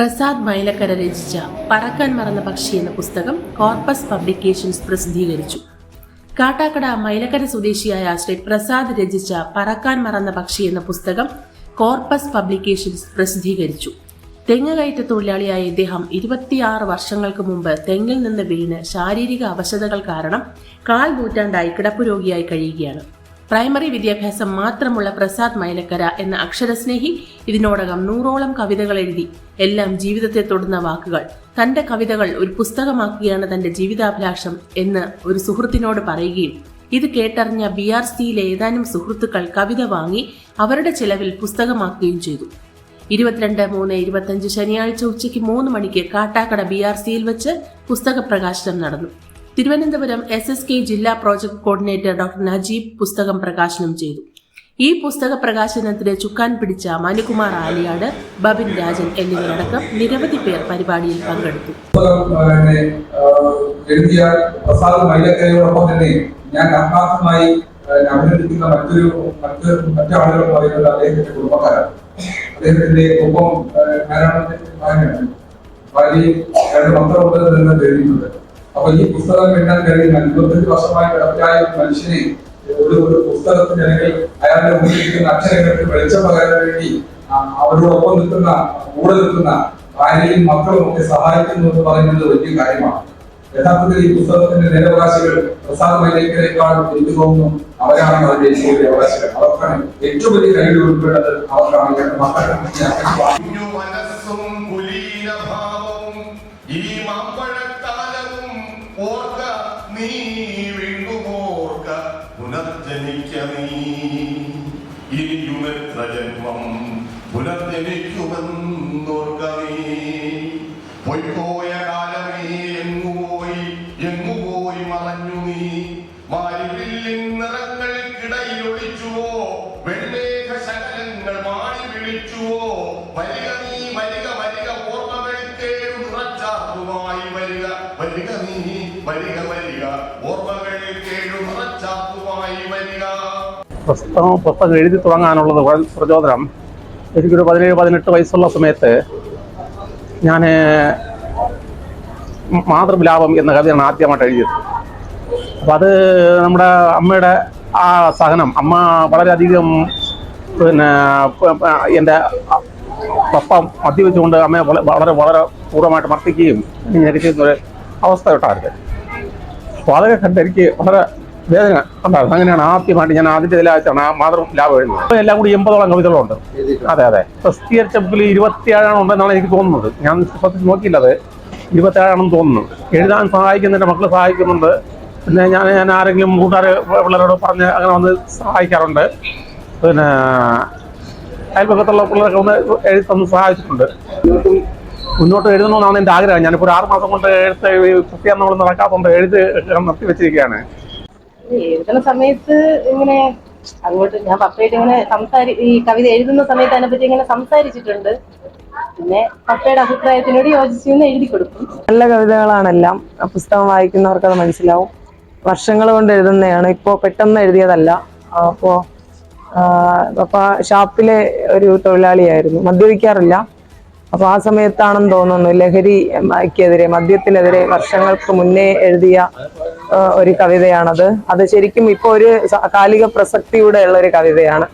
പ്രസാദ് മൈലക്കര രചിച്ച പറക്കാൻ മറന്ന പക്ഷി എന്ന പുസ്തകം കോർപ്പസ് പബ്ലിക്കേഷൻസ് പ്രസിദ്ധീകരിച്ചു. കാട്ടാക്കട മൈലക്കര സ്വദേശിയായ ശ്രീ പ്രസാദ് രചിച്ച പറക്കാൻ മറന്ന പക്ഷി എന്ന പുസ്തകം കോർപ്പസ് പബ്ലിക്കേഷൻസ് പ്രസിദ്ധീകരിച്ചു. തെങ്ങുകയറ്റ തൊഴിലാളിയായ ഇദ്ദേഹം 26 വർഷങ്ങൾക്ക് മുമ്പ് തെങ്ങിൽ നിന്ന് വീണ് ശാരീരിക അവശതകൾ കാരണം 1/4 നൂറ്റാണ്ടായി കിടപ്പുരോഗിയായി കഴിയുകയാണ്. പ്രൈമറി വിദ്യാഭ്യാസം മാത്രമുള്ള പ്രസാദ് മൈലക്കര എന്ന അക്ഷരസ്നേഹി ഇതിനോടകം 100ഓളം കവിതകൾ എഴുതി. എല്ലാം ജീവിതത്തെ തൊടുന്ന വാക്കുകൾ. തന്റെ കവിതകൾ ഒരു പുസ്തകമാക്കുകയാണ് തന്റെ ജീവിതാഭിലാഷം എന്ന് ഒരു സുഹൃത്തിനോട് പറയുകയും ഇത് കേട്ടറിഞ്ഞ BRCയിലെ ഏതാനും സുഹൃത്തുക്കൾ കവിത വാങ്ങി അവരുടെ ചെലവിൽ പുസ്തകമാക്കുകയും ചെയ്തു. 22/3/25 ശനിയാഴ്ച ഉച്ചയ്ക്ക് 3 മണിക്ക് കാട്ടാക്കട BRCയിൽ വെച്ച് പുസ്തക പ്രകാശനം നടന്നു. തിരുവനന്തപുരം SSK ജില്ലാ പ്രോജക്ട് കോർഡിനേറ്റർ ഡോക്ടർ നജീബ് പുസ്തകം പ്രകാശനം ചെയ്തു. ഈ പുസ്തക പ്രകാശനത്തിന് ചുക്കാൻ പിടിച്ച മനുകുമാർ ആലിയാട്, ബബിൻ രാജൻ എന്നിവരടക്കം നിരവധി പേർ പരിപാടിയിൽ പങ്കെടുത്തു. ഞാൻ ആത്മാർത്ഥമായി അഭിനന്ദിക്കുന്ന മറ്റാളുകൾ പറയുന്നത് അദ്ദേഹത്തിന്റെ കുടുംബക്കാരാണ്. അദ്ദേഹത്തിന്റെ ഒപ്പം ഭാര്യയും 2 മക്കളുണ്ട് എന്ന് എഴുതിയിട്ടുണ്ട്. അപ്പൊ ഈ പുസ്തകം എഴുതാൻ കഴിയുന്ന 25 വർഷമായി കിടപ്പിലായ മനുഷ്യനെ ഒരു പുസ്തകത്തിന് അല്ലെങ്കിൽ അയാളുടെ മുന്നിലിരിക്കുന്ന അക്ഷരങ്ങൾക്ക് വെളിച്ചം പകരാൻ വേണ്ടി അവരോടൊപ്പം നിൽക്കുന്ന കൂടെ നിൽക്കുന്ന ഭാര്യയും മക്കളും ഒക്കെ സഹായിക്കുന്നു എന്ന് പറയുന്നത് വലിയ കാര്യമാണ്. യഥാർത്ഥത്തിൽ ഈ പുസ്തകത്തിന്റെ നേരവകാശികൾ പ്രസാദ് മൈലക്കരേക്കാൾ എനിക്ക് തോന്നുന്നു അവരാണ് അവരുടെ ഏറ്റവും അവകാശികൾ. അവർക്കാണ് ഏറ്റവും വലിയ കൈ ഉൾപ്പെടുന്നത്. അവർക്കാണ് പോയ കാലമേ എങ്ങുപോയി മറഞ്ഞു നീ മാരിവില്ലിൻ നിറങ്ങൾക്കിടയിൽ ഒളിച്ചുവോ വെള്ളേഖ ശകലങ്ങൾ മാടി വിളിച്ചുവോ വരിക നീ വരിക വരിക ഓർമ്മകൾക്കേഴു നിറച്ചാത്തുമായി വരിക വരിക നീ വരിക വരിക ഓർമ്മകൾക്കേഴു നിറച്ചാത്തുമായി വരിക. പുസ്തകം എഴുതി തുടങ്ങാനുള്ളത് പ്രചോദനം എനിക്കൊരു 17-18 വയസ്സുള്ള സമയത്ത് ഞാൻ മാതൃവിലാപം എന്ന കവിതയാണ് ആദ്യമായിട്ട് എഴുതിയത്. അപ്പം അത് നമ്മുടെ അമ്മയുടെ ആ സഹനം, അമ്മ വളരെയധികം എൻ്റെ പപ്പ മദ്യവെച്ചുകൊണ്ട് അമ്മയെ വളരെ വളരെ പൂർണ്ണമായിട്ട് മർദ്ദിക്കുകയും ഞെരിക്കുന്ന ഒരു അവസ്ഥ ഉണ്ടായിരുന്നു. അപ്പോൾ അതൊക്കെ കണ്ട് എനിക്ക് വളരെ വേദന ഉണ്ടായിരുന്നു. അങ്ങനെയാണ് ആദ്യമായിട്ട് ഞാൻ ആദ്യത്തെ ഇതിലായിട്ടാണ് ആ മാതൃലാഭം എഴുതുന്നത്. അപ്പോൾ എല്ലാം കൂടി 80ഓളം കവിതകളുണ്ട്. അതെ പ്രസിദ്ധീകരിച്ച ബുക്കിൽ 27 ഉണ്ടെന്നാണ് എനിക്ക് തോന്നുന്നത്. ഞാൻ ശ്രദ്ധിച്ച് നോക്കിയില്ലത്. 27 തോന്നുന്നു. എഴുതാൻ സഹായിക്കുന്നതിൻ്റെ മക്കൾ സഹായിക്കുന്നുണ്ട്. പിന്നെ ഞാൻ ആരെങ്കിലും കൂട്ടുകാരെ പിള്ളേരോട് പറഞ്ഞ് അങ്ങനെ വന്ന് സഹായിക്കാറുണ്ട്. പിന്നെ അയൽപക്കത്തുള്ള പിള്ളേരൊക്കെ ഒന്ന് എഴുതി തന്ന് സഹായിച്ചിട്ടുണ്ട്. മുന്നോട്ട് എഴുതണമെന്നാണ് എൻ്റെ ആഗ്രഹം. ഞാനിപ്പോൾ ഒരു 6 മാസം കൊണ്ട് കൃത്യം നമ്മൾ നടക്കാത്തതുകൊണ്ട് എഴുതി നിർത്തി വെച്ചിരിക്കുകയാണ്. എഴുതുന്ന സമയത്ത് ഇങ്ങനെ അങ്ങോട്ട് ഞാൻ പപ്പയായിട്ട് ഇങ്ങനെ ഈ കവിത എഴുതുന്ന സമയത്ത് അതിനെപ്പറ്റി ഇങ്ങനെ സംസാരിച്ചിട്ടുണ്ട്. പിന്നെ പപ്പയുടെ അഭിപ്രായത്തിനോട് യോജിച്ചെന്ന് എഴുതി കൊടുക്കും. നല്ല കവിതകളാണെല്ലാം. പുസ്തകം വായിക്കുന്നവർക്ക് അത് മനസ്സിലാവും. വർഷങ്ങൾ കൊണ്ട് എഴുതുന്നതാണ്, ഇപ്പോൾ പെട്ടെന്ന് എഴുതിയതല്ല. അപ്പോൾ പപ്പ ഷാപ്പിലെ ഒരു തൊഴിലാളിയായിരുന്നു, മദ്യപിക്കാറില്ല. അപ്പോൾ ആ സമയത്താണെന്ന് തോന്നുന്നു ലഹരിക്കെതിരെ, മദ്യത്തിനെതിരെ വർഷങ്ങൾക്ക് മുന്നേ എഴുതിയ ഒരു കവിതയാണത്. അത് ശരിക്കും ഇപ്പോൾ ഒരു കാലിക പ്രസക്തിയുടെ ഉള്ള ഒരു കവിതയാണ്.